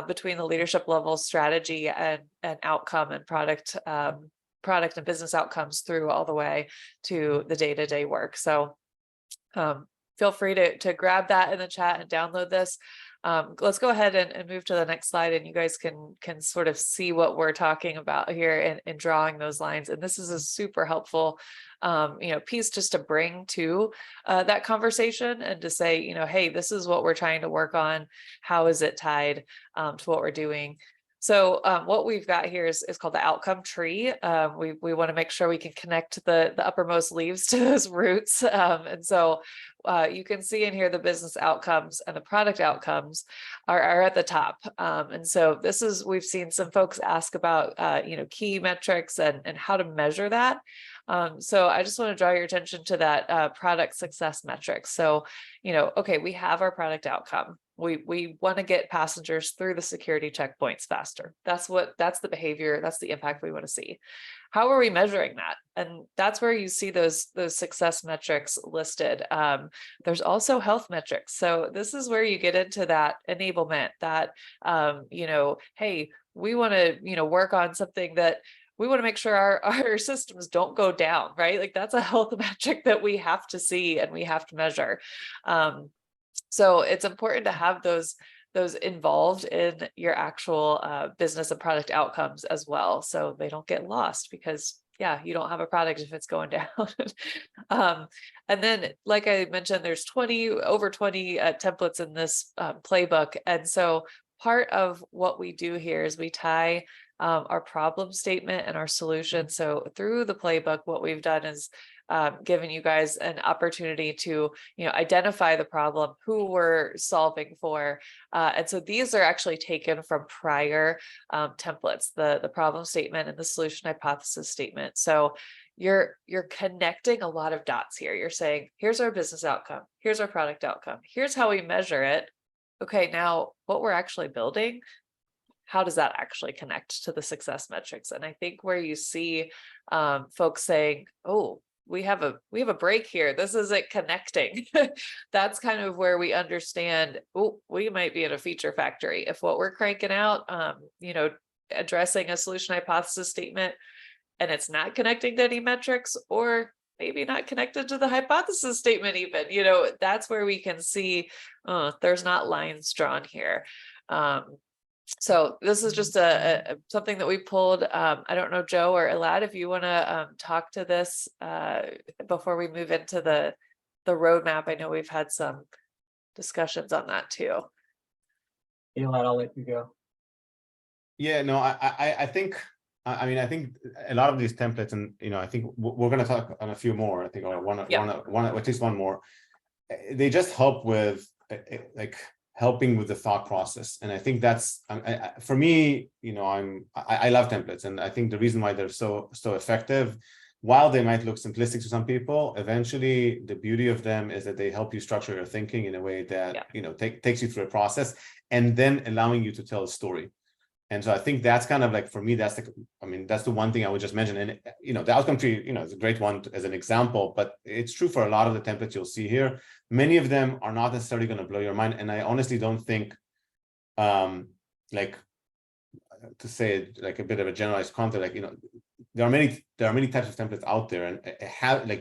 between the leadership level strategy and outcome and product and business outcomes through all the way to the day-to-day work. So feel free to grab that in the chat and download this. Let's go ahead and move to the next slide, and you guys can sort of see what we're talking about here in drawing those lines. And this is a super helpful piece just to bring to that conversation and to say, hey, this is what we're trying to work on. How is it tied to what we're doing? So what we've got here is called the outcome tree. We want to make sure we can connect the uppermost leaves to those roots. And so you can see in here the business outcomes and the product outcomes are at the top. And so we've seen some folks ask about key metrics and how to measure that. So I just want to draw your attention to that product success metric. So, okay, we have our product outcome. We want to get passengers through the security checkpoints faster. That's the behavior. That's the impact we want to see. How are we measuring that? And that's where you see those success metrics listed. There's also health metrics. So this is where you get into that enablement, that, hey, we want to, work on something that we want to make sure our systems don't go down, right? Like that's a health metric that we have to see and we have to measure. So it's important to have those involved in your actual business and product outcomes as well, so they don't get lost, because you don't have a product if it's going down. And then, like I mentioned, there's over 20 templates in this playbook. And so part of what we do here is we tie our problem statement and our solution. So through the playbook, what we've done is given you guys an opportunity to, identify the problem, who we're solving for. And so these are actually taken from prior templates, the problem statement and the solution hypothesis statement. So you're connecting a lot of dots here. You're saying, here's our business outcome, here's our product outcome, here's how we measure it. Okay, now what we're actually building, how does that actually connect to the success metrics? And I think where you see folks saying, oh, we have a break here, this isn't connecting. That's kind of where we understand, oh, we might be in a feature factory. If what we're cranking out, addressing a solution hypothesis statement, and it's not connecting to any metrics, or maybe not connected to the hypothesis statement even, that's where we can see there's not lines drawn here. So this is just something that we pulled. I don't know, Joe or Elad, if you want to talk to this before we move into the roadmap. I know we've had some discussions on that too. Elad, I'll let you go. Yeah, no, I think a lot of these templates, and I think we're going to talk on a few more. I think one, at least one more. They just help with helping with the thought process, and I think that's for me. I love templates, and I think the reason why they're so effective, while they might look simplistic to some people, eventually the beauty of them is that they help you structure your thinking in a way that takes you through a process, and then allowing you to tell a story. And so I think that's kind of for me, that's the one thing I would just mention. And, the outcome tree, is a great one as an example, but it's true for a lot of the templates you'll see here. Many of them are not necessarily going to blow your mind. And I honestly don't think, to say it a bit of a generalized concept, there are many types of templates out there, and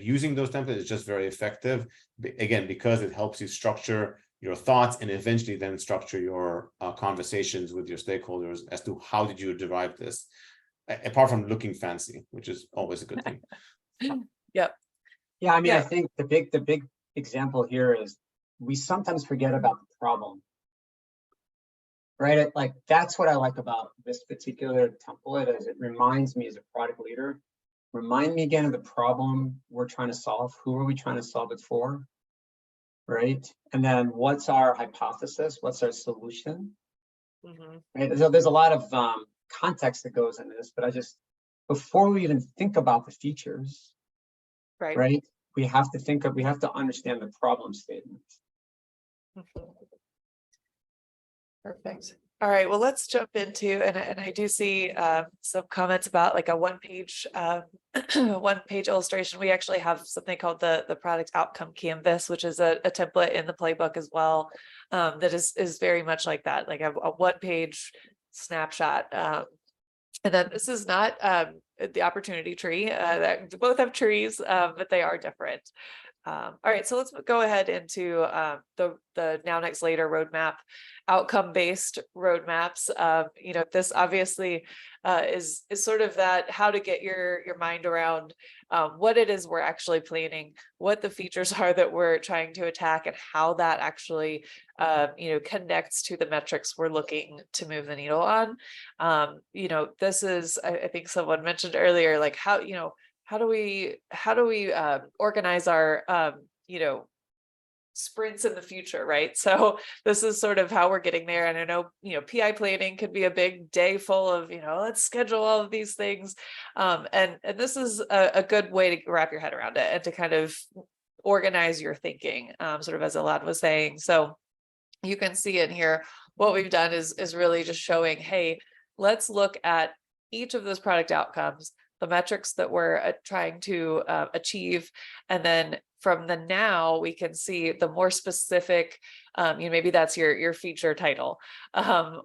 using those templates is just very effective, again, because it helps you structure your thoughts and eventually then structure your conversations with your stakeholders as to how did you derive this, apart from looking fancy, which is always a good thing. Yep. Yeah, I think the big example here is we sometimes forget about the problem, right? That's what I like about this particular template, is it reminds me as a product leader, remind me again of the problem we're trying to solve. Who are we trying to solve it for? Right? And then what's our hypothesis? What's our solution? Mm-hmm. Right? So there's a lot of context that goes into this, but before we even think about the features, right? We have to understand the problem statement. Mm-hmm. Perfect. All right, well, let's jump into, and I do see some comments about a one-page illustration. We actually have something called the product outcome canvas, which is a template in the playbook as well, that is very much like that, like a one-page snapshot. And then this is not the opportunity tree. That both have trees, but they are different. All right, so let's go ahead into the now, next, later roadmap, outcome-based roadmaps. This obviously is sort of that, how to get your mind around what it is we're actually planning, what the features are that we're trying to attack, and how that actually connects to the metrics we're looking to move the needle on. This is, I think someone mentioned earlier, how do we organize our sprints in the future, right? So this is sort of how we're getting there. And I know PI planning could be a big day full of let's schedule all of these things, and this is a good way to wrap your head around it and to kind of organize your thinking, sort of as Elad was saying. So you can see in here what we've done is really just showing, hey, let's look at each of those product outcomes, the metrics that we're trying to achieve. And then from the now, we can see the more specific, maybe that's your feature title,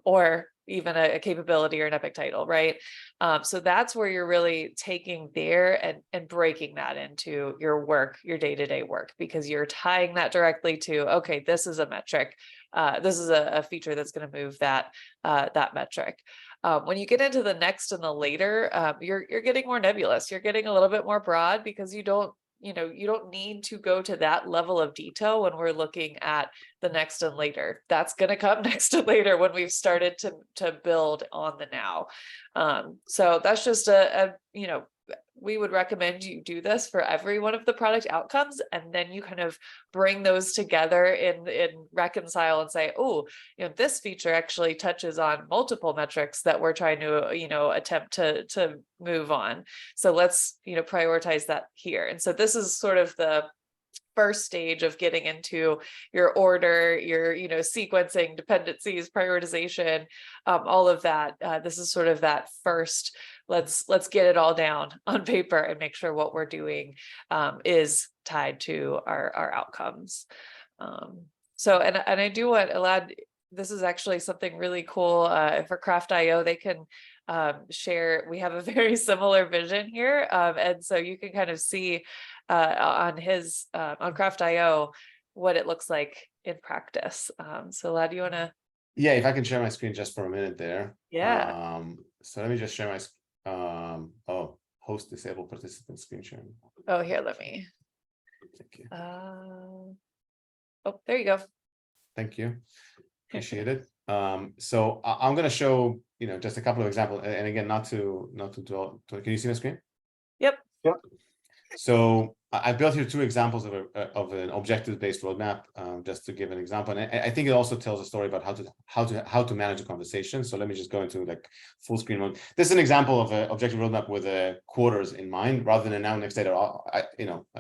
or even a capability or an epic title, right? So that's where you're really taking there and breaking that into your work, your day-to-day work, because you're tying that directly to, okay, this is a metric. This is a feature that's going to move that metric. When you get into the next and the later, you're getting more nebulous. You're getting a little bit more broad, because you don't need to go to that level of detail when we're looking at the next and later. That's going to come next and later when we've started to build on the now. So that's just a we would recommend you do this for every one of the product outcomes, and then you kind of bring those together in reconcile and say, oh, this feature actually touches on multiple metrics that we're trying to, attempt to move on. So let's, prioritize that here. And so this is sort of the first stage of getting into your order, your, sequencing, dependencies, prioritization, all of that. This is sort of that first, let's get it all down on paper and make sure what we're doing is tied to our outcomes. So, and I do want, Elad, this is actually something really cool for Craft.io. They can share, we have a very similar vision here. And so you can kind of see on Craft.io what it looks like in practice. So Elad, do you want to? Yeah, if I can share my screen just for a minute there. Yeah. So let me just share my host disable participant screen sharing. Oh, here, let me. Thank you. Oh, there you go. Thank you. Appreciate it. So I'm going to show, just a couple of examples, and again, not to dwell. Can you see my screen? Yep. Yep. So I built here two examples of an objective-based roadmap, just to give an example. And I think it also tells a story about how to manage a conversation. So let me just go into like full screen mode. This is an example of an objective roadmap with quarters in mind, rather than a now next data.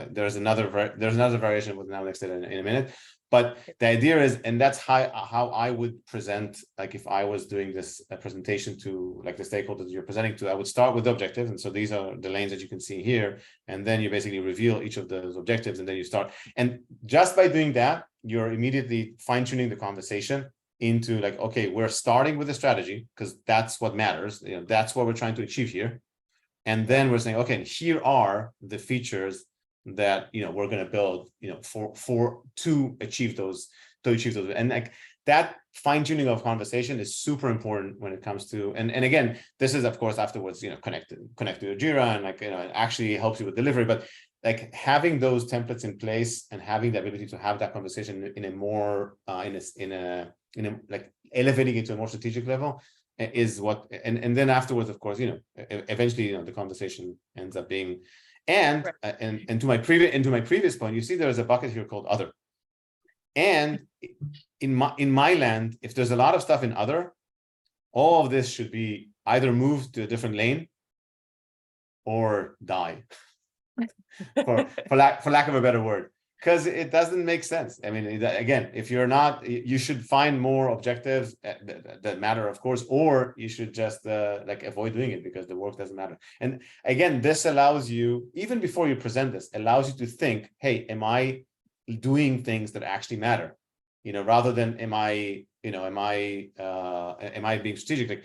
There's another variation with now next data in a minute. But the idea is, and that's how I would present, like if I was doing this presentation to like the stakeholders you're presenting to, I would start with the objectives. And so these are the lanes that you can see here. And then you basically reveal each of those objectives, and then you start. And just by doing that, you're immediately fine-tuning the conversation into like, okay, we're starting with a strategy because that's what matters. That's what we're trying to achieve here. And then we're saying, okay, and here are the features that we're going to build to achieve those and like that fine-tuning of conversation is super important when it comes to and again, this is of course afterwards connect to Jira and like it actually helps you with delivery, but like having those templates in place and having the ability to have that conversation in a more in a like elevating it to a more strategic level is what and then afterwards of course eventually the conversation ends up being. And right. and to my previous point, you see there is a bucket here called other. And in my land, if there's a lot of stuff in other, all of this should be either moved to a different lane or die, for lack of a better word, because it doesn't make sense. I mean, again, if you're not, you should find more objectives that matter, of course, or you should just like avoid doing it because the work doesn't matter. And again, this allows you, even before you present this, allows you to think, hey, am I doing things that actually matter? Rather than am I being strategic? Like,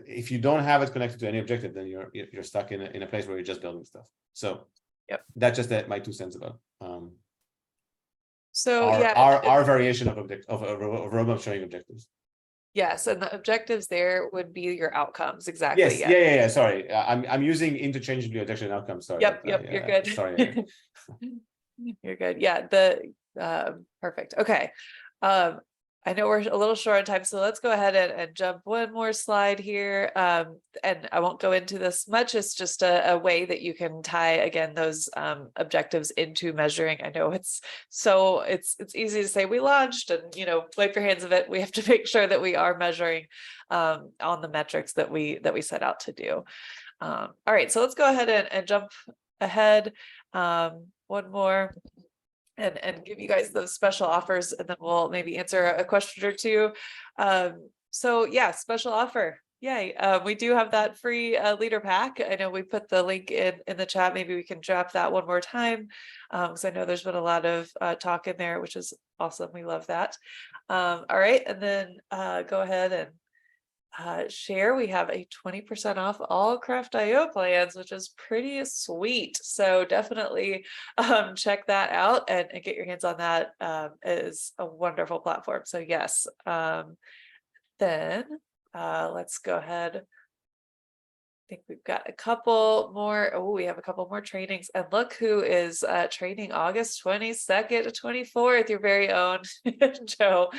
if you don't have it connected to any objective, then you're stuck in a place where you're just building stuff. So yep, that's just my 2 cents about so our variation of roadmap showing objectives. Yes, and the objectives there would be your outcomes. Exactly. Yes. Yeah. Sorry, I'm using interchangeably objection and outcomes. Sorry. Yep. You're good. Sorry. You're good. Yeah. Perfect. Okay. I know we're a little short on time, so let's go ahead and jump one more slide here. And I won't go into this much. It's just a way that you can tie again those objectives into measuring. I know it's easy to say we launched and wipe your hands of it. We have to make sure that we are measuring on the metrics that we set out to do. All right, so let's go ahead and jump ahead one more. And give you guys those special offers, and then we'll maybe answer a question or two. So yeah, special offer. Yay. We do have that free leader pack. I know we put the link in the chat. Maybe we can drop that one more time, because I know there's been a lot of talk in there, which is awesome. We love that. All right, and then go ahead and share. We have a 20% off all Craft.io plans, which is pretty sweet. So definitely check that out and get your hands on that. It is a wonderful platform. So yes, then let's go ahead. I think we've got a couple more. Oh, we have a couple more trainings, and look who is training August 22nd to 24th, your very own Joe.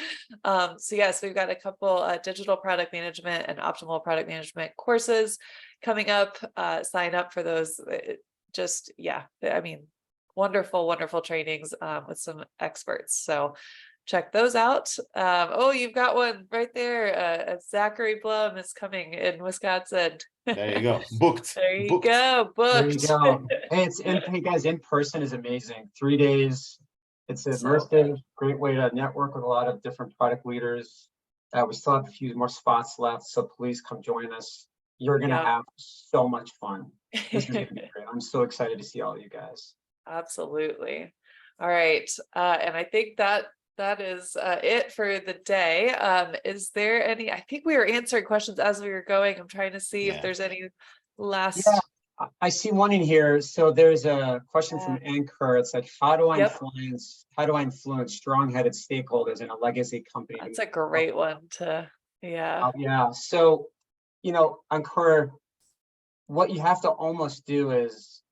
So yes, we've got a couple digital product management and optimal product management courses coming up. Sign up for those. just, yeah, I mean, wonderful, wonderful trainings with some experts. So check those out. Oh, you've got one right there. Zachary Blum is coming in Wisconsin. There you go. Booked. There you Booked. go. There you Booked. go. Hey, hey guys, in person is amazing. 3 days. It's immersive, great way to network with a lot of different product leaders. We still have a few more spots left, so please come join us. You're gonna have so much fun. This is gonna be great. I'm so excited to see all you guys. Absolutely. All right. And I think that is it for the day. Is there any, I think we were answering questions as we were going. I'm trying to see if there's any last. Yeah, I see one in here. So there's a question from Anchor. It's like, how do I influence strong-headed stakeholders in a legacy company? That's a great one to, yeah. Yeah. So, you know, Anchor, what you have to almost do is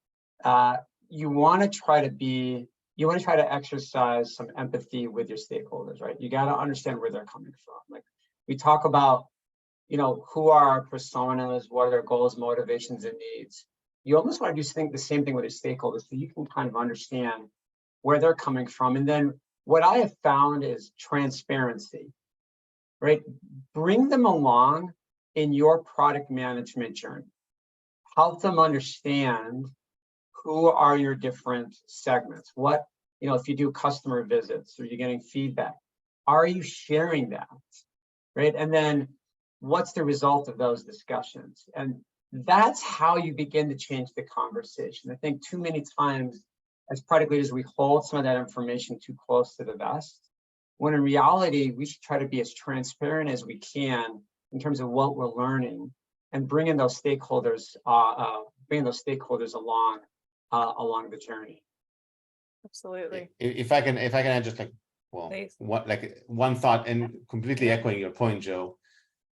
you want to try to exercise some empathy with your stakeholders, right? You got to understand where they're coming from. Like we talk about, you know, who are our personas, what are their goals, motivations, and needs. You almost want to do the same thing with your stakeholders so you can kind of understand where they're coming from. And then what I have found is transparency, right? Bring them along in your product management journey. Help them understand who are your different segments. What, you know, if you do customer visits or you're getting feedback, are you sharing that, right? And then what's the result of those discussions? And that's how you begin to change the conversation. I think too many times as product leaders, we hold some of that information too close to the vest, when in reality, we should try to be as transparent as we can in terms of what we're learning and bringing those stakeholders along along the journey. Absolutely. If I can add just like, well, Please. one thought, and completely echoing your point, Joe,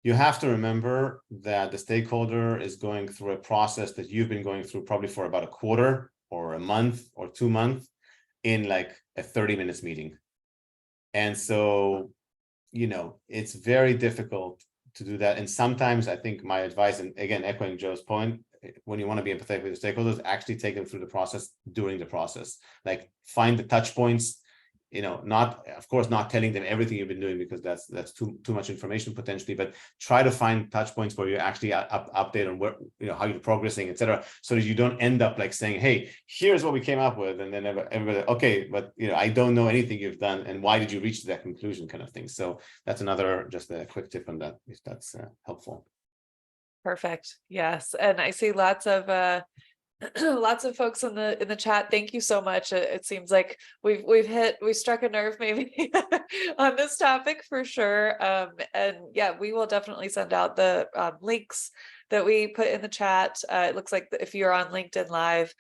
you have to remember that the stakeholder is going through a process that you've been going through probably for about a quarter or a month or 2 months in like a 30 minutes meeting. And so, you know, it's very difficult to do that. And sometimes I think my advice, and again, echoing Joe's point, when you want to be empathetic with your stakeholders, actually take them through the process during the process. Like find the touch points, you know, of course, not telling them everything you've been doing because that's too much information potentially, but try to find touch points where you actually update on where, you know, how you're progressing, etc., so that you don't end up like saying, hey, here's what we came up with, and then everybody, okay, but you know, I don't know anything you've done, and why did you reach that conclusion, kind of thing. So that's another, just a quick tip on that, if that's helpful. Perfect. Yes. And I see lots of lots of folks in the chat. Thank you so much. It seems like we struck a nerve maybe on this topic for sure. And yeah, we will definitely send out the links that we put in the chat. It looks like if you're on LinkedIn Live,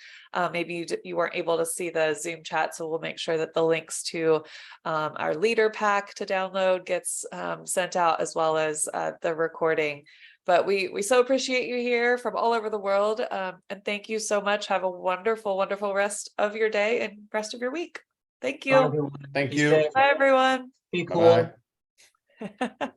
maybe you weren't able to see the Zoom chat. So we'll make sure that the links to our leader pack to download gets sent out, as well as the recording. But we so appreciate you here from all over the world. And thank you so much. Have a wonderful, wonderful rest of your day and rest of your week. Thank you. Bye, everyone. Thank Be you. safe. Bye, everyone. Be cool. Bye-bye.